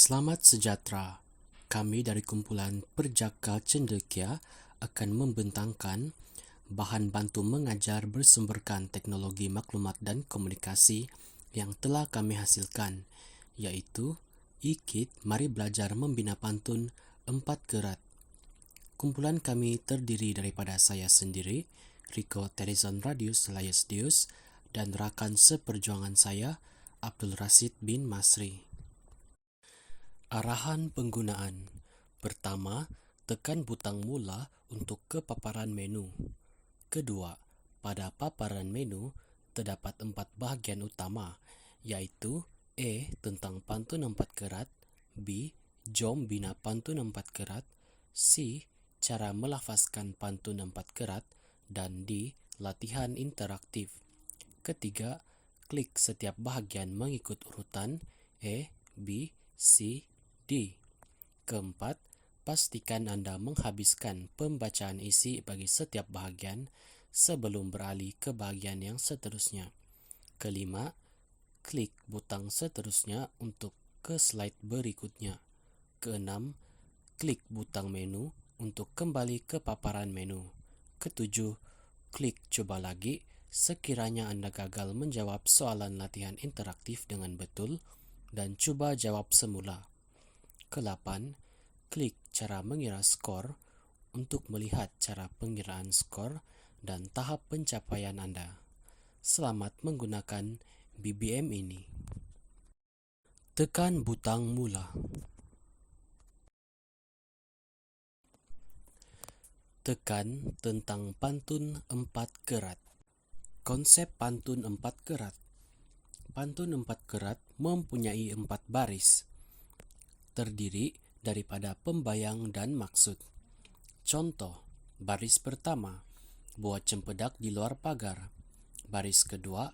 Selamat sejahtera. Kami dari kumpulan Perjaka Cendekia akan membentangkan bahan bantu mengajar bersumberkan teknologi maklumat dan komunikasi yang telah kami hasilkan, iaitu IKIT Mari Belajar Membina Pantun 4 Kerat. Kumpulan kami terdiri daripada saya sendiri, Rico Terizon Radius Elias Dius, dan rakan seperjuangan saya, Abdul Rasid bin Masri. Arahan penggunaan. Pertama, tekan butang mula untuk ke paparan menu. Kedua, pada paparan menu terdapat 4 bahagian utama, iaitu A. Tentang pantun 4 kerat, B. Jom bina pantun 4 kerat, C. Cara melafazkan pantun 4 kerat, dan D. Latihan interaktif. Ketiga, klik setiap bahagian mengikut urutan A, B, C, D. Keempat, pastikan Anda menghabiskan pembacaan isi bagi setiap bahagian sebelum beralih ke bahagian yang seterusnya. Kelima, klik butang seterusnya untuk ke slide berikutnya. Keenam, klik butang menu untuk kembali ke paparan menu. Ketujuh, klik coba lagi sekiranya Anda gagal menjawab soalan latihan interaktif dengan betul dan cuba jawab semula. Ke-8, klik cara mengira skor untuk melihat cara pengiraan skor dan tahap pencapaian Anda. Selamat menggunakan BBM ini. Tekan butang mula. Tekan tentang pantun 4 kerat. Konsep pantun 4 kerat. Pantun 4 kerat mempunyai 4 baris, terdiri daripada pembayang dan maksud. Contoh, baris pertama, buat cempedak di luar pagar. Baris kedua,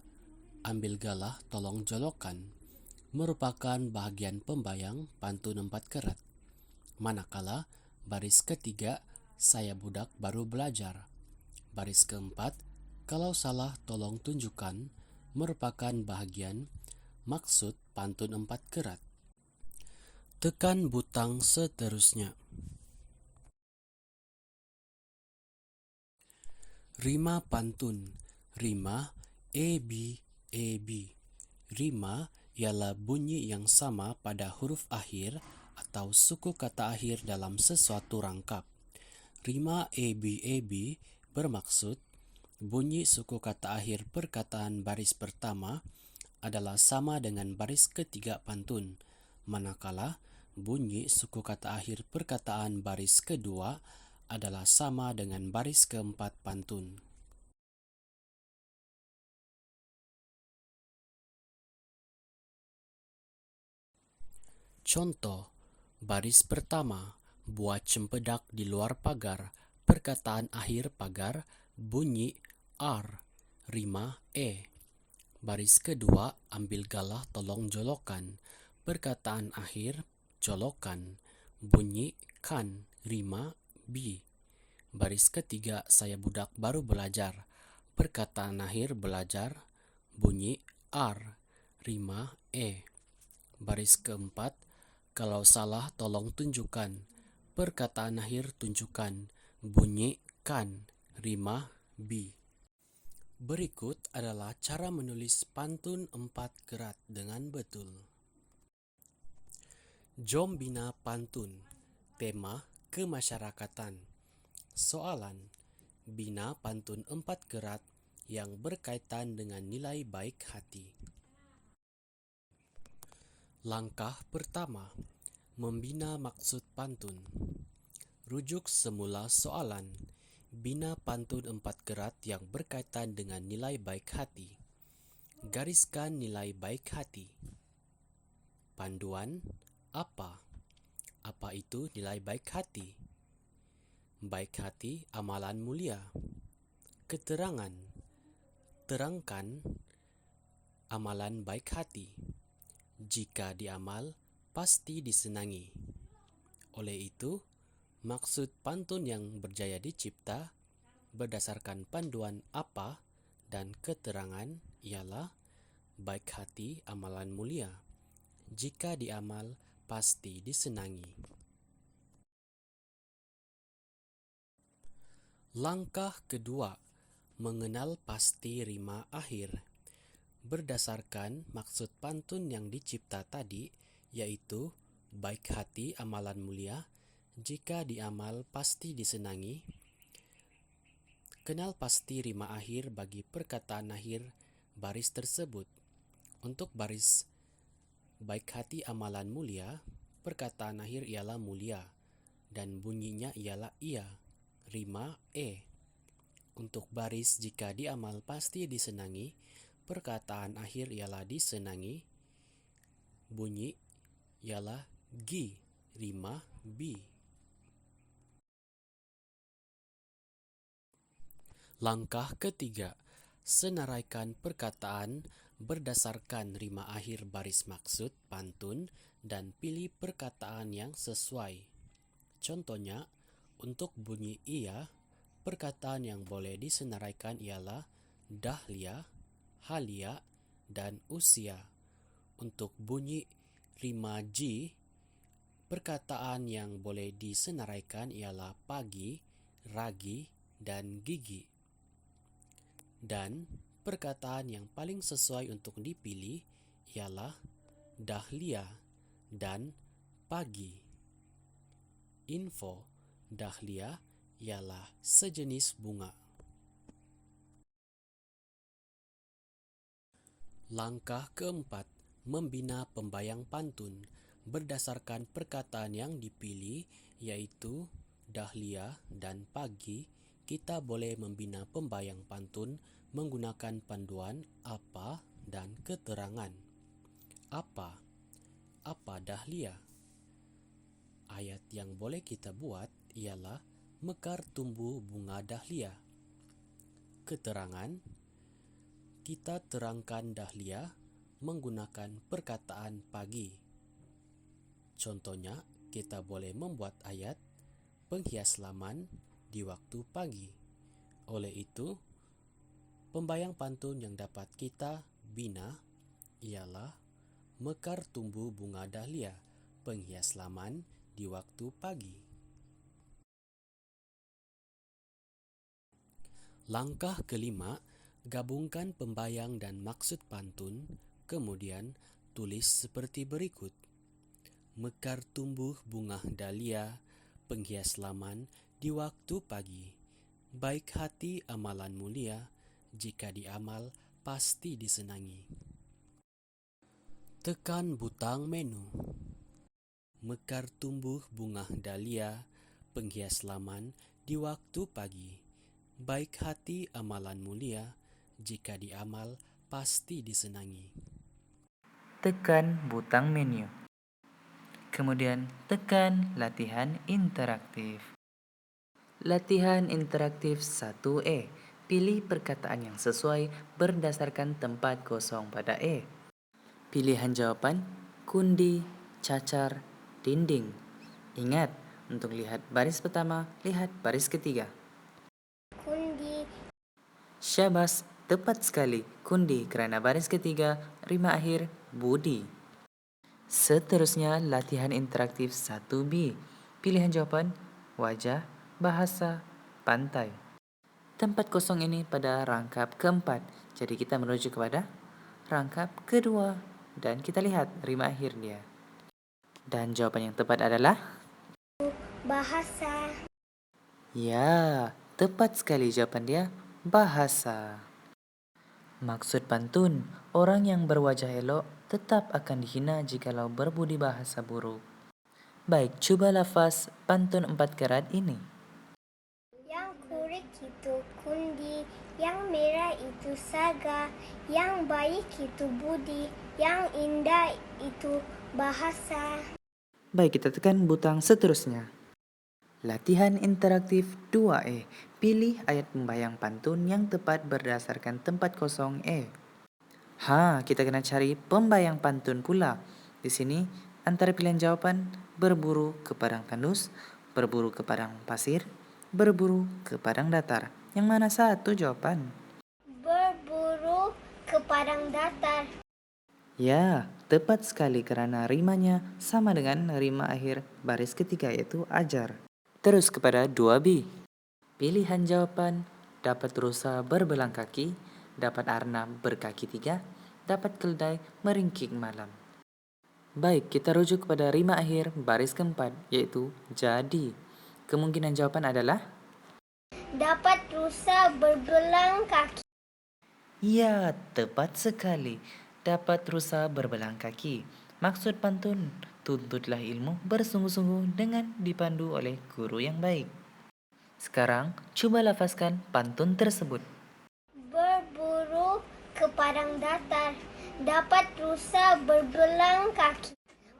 ambil galah tolong jolokan, merupakan bahagian pembayang pantun 4 kerat. Manakala baris ketiga, saya budak baru belajar. Baris keempat, kalau salah tolong tunjukkan, merupakan bahagian maksud pantun 4 kerat. Tekan butang seterusnya. Rima pantun. Rima A-B A-B. Rima ialah bunyi yang sama pada huruf akhir atau suku kata akhir dalam sesuatu rangkap. Rima A-B A-B bermaksud bunyi suku kata akhir perkataan baris pertama adalah sama dengan baris ketiga pantun, manakala bunyi suku kata akhir perkataan baris kedua adalah sama dengan baris keempat pantun. Contoh, baris pertama, buat cempedak di luar pagar, perkataan akhir pagar bunyi R, rima E. Baris kedua, ambil galah tolong jolokan, perkataan akhir jolokan bunyi kan, rima B. Baris ketiga, saya budak baru belajar, perkataan akhir belajar bunyi R, rima E. Baris keempat, kalau salah tolong tunjukkan, perkataan akhir tunjukkan bunyi kan, rima B. Berikut adalah cara menulis pantun 4 kerat dengan betul. Jom bina pantun. Tema kemasyarakatan. Soalan, bina pantun 4 kerat yang berkaitan dengan nilai baik hati. Langkah pertama, membina maksud pantun. Rujuk semula soalan, bina pantun 4 kerat yang berkaitan dengan nilai baik hati. Gariskan nilai baik hati. Panduan, apa? Apa itu nilai baik hati? Baik hati amalan mulia. Keterangan, terangkan amalan baik hati. Jika diamal, pasti disenangi. Oleh itu, maksud pantun yang berjaya dicipta berdasarkan panduan apa dan keterangan ialah baik hati amalan mulia. Jika diamal, pasti disenangi. Langkah kedua, mengenal pasti rima akhir. Berdasarkan maksud pantun yang dicipta tadi, yaitu baik hati amalan mulia, jika diamal pasti disenangi. Kenal pasti rima akhir bagi perkataan akhir baris tersebut. Untuk baris baik hati amalan mulia, perkataan akhir ialah mulia dan bunyinya ialah ia, rima e. Untuk baris jika diamal pasti disenangi, perkataan akhir ialah disenangi, bunyi ialah gi, rima bi. Langkah ketiga, senaraikan perkataan berdasarkan rima akhir baris maksud pantun dan pilih perkataan yang sesuai. Contohnya, untuk bunyi ia, perkataan yang boleh disenaraikan ialah dahlia, halia, dan usia. Untuk bunyi rima ji, perkataan yang boleh disenaraikan ialah pagi, ragi, dan gigi. Dan perkataan yang paling sesuai untuk dipilih ialah dahlia dan pagi. Info, dahlia ialah sejenis bunga. Langkah keempat, membina pembayang pantun. Berdasarkan perkataan yang dipilih, yaitu dahlia dan pagi, kita boleh membina pembayang pantun menggunakan panduan apa dan keterangan. Apa? Apa dahlia? Ayat yang boleh kita buat ialah mekar tumbuh bunga dahlia. Keterangan, kita terangkan dahlia menggunakan perkataan pagi. Contohnya, kita boleh membuat ayat penghias laman di waktu pagi. Oleh itu, pembayang pantun yang dapat kita bina ialah mekar tumbuh bunga dahlia, penghias laman di waktu pagi. Langkah kelima, gabungkan pembayang dan maksud pantun, kemudian tulis seperti berikut. Mekar tumbuh bunga dahlia, penghias laman di waktu pagi. Baik hati amalan mulia, jika diamal pasti disenangi. Tekan butang menu. Mekar tumbuh bunga dahlia, penghias laman di waktu pagi. Baik hati amalan mulia, jika diamal pasti disenangi. Tekan butang menu. Kemudian tekan latihan interaktif. Latihan interaktif 1E. Pilih perkataan yang sesuai berdasarkan tempat kosong pada E. Pilihan jawaban kundi, cacar, dinding. Ingat, untuk lihat baris pertama, lihat baris ketiga. Kundi. Syabas, tepat sekali. Kundi kerana baris ketiga, rima akhir budi. Seterusnya, latihan interaktif 1B. Pilihan jawapan, wajah, bahasa, pantai. Tempat kosong ini pada rangkap keempat. Jadi kita menuju kepada rangkap kedua. Dan kita lihat rima akhir dia. Dan jawapan yang tepat adalah? Bahasa. Ya, tepat sekali jawapan dia, bahasa. Maksud pantun, orang yang berwajah elok tetap akan dihina jikalau berbudi bahasa buruk. Baik, cuba lafaz pantun 4 karat ini. Yang kurik itu kundi, yang merah itu saga, yang baik itu budi, yang indah itu bahasa. Baik, kita tekan butang seterusnya. Latihan interaktif 2E. Pilih ayat pembayang pantun yang tepat berdasarkan tempat kosong E. Kita kena cari pembayang pantun pula. Di sini, antara pilihan jawapan, berburu ke padang tandus, berburu ke padang pasir, berburu ke padang datar. Yang mana satu jawapan? Berburu ke padang datar. Ya, tepat sekali karena rimanya sama dengan rima akhir baris ketiga yaitu ajar. Terus kepada 2B. Pilihan jawaban dapat rusa berbelang kaki, dapat arnab berkaki 3, dapat keledai meringkik malam. Baik, kita rujuk kepada rima akhir baris keempat yaitu jadi. Kemungkinan jawaban adalah Dapat rusa berbelang kaki. ya, tepat sekali. Dapat rusa berbelang kaki. Maksud pantun, tuntutlah ilmu bersungguh-sungguh dengan dipandu oleh guru yang baik. Sekarang, coba lafazkan pantun tersebut. Berburu ke padang datar, dapat rusa berbelang kaki.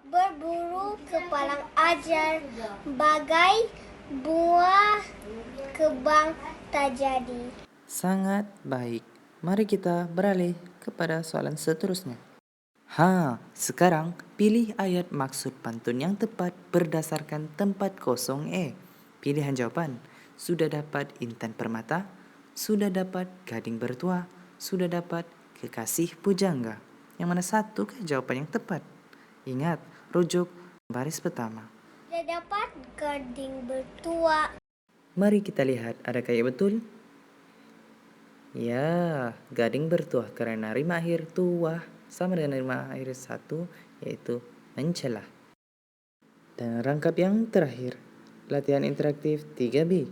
Berburu ke padang ajar, bagai buah kebang tak jadi. Sangat baik. Mari kita beralih kepada soalan seterusnya. Sekarang pilih ayat maksud pantun yang tepat berdasarkan tempat kosong E. Pilihan jawaban, sudah dapat intan permata, sudah dapat gading bertua, sudah dapat kekasih pujangga. Yang mana satu jawaban yang tepat? Ingat, rujuk baris pertama. Sudah dapat gading bertua. Mari kita lihat adakah ia betul? Ya, gading bertuah karena rima akhir tua sama dengan rima akhir satu yaitu mencela. Dan rangkap yang terakhir, latihan interaktif 3B.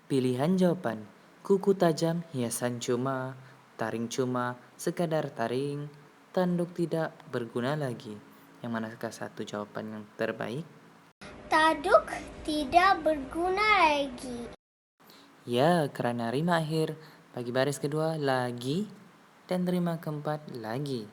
Pilihan jawaban, kuku tajam, hiasan cuma, taring cuma, sekadar taring, tanduk tidak berguna lagi. Yang manakah satu jawaban yang terbaik? Tanduk tidak berguna lagi. Ya, karena rima akhir bagi baris kedua lagi dan rima keempat lagi.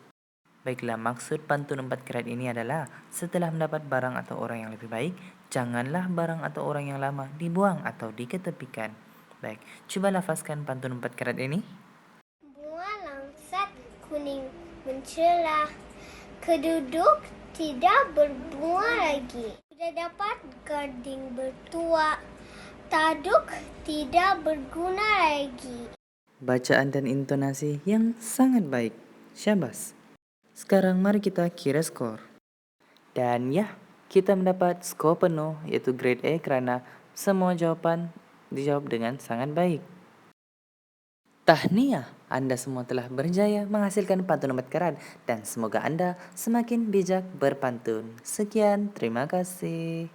Baiklah, maksud pantun 4 kerat ini adalah setelah mendapat barang atau orang yang lebih baik, janganlah barang atau orang yang lama dibuang atau diketepikan. Baik, coba lafazkan pantun 4 kerat ini. Bunga langsat kuning mencela, keduduk tidak berbunga lagi. Sudah dapat gading bertua, tanduk tidak berguna lagi. Bacaan dan intonasi yang sangat baik. Syabas. Sekarang mari kita kira skor. Dan ya, kita mendapat skor penuh yaitu grade E karena semua jawaban dijawab dengan sangat baik. Tahniah, Anda semua telah berjaya menghasilkan pantun 4 karat dan semoga Anda semakin bijak berpantun. Sekian, terima kasih.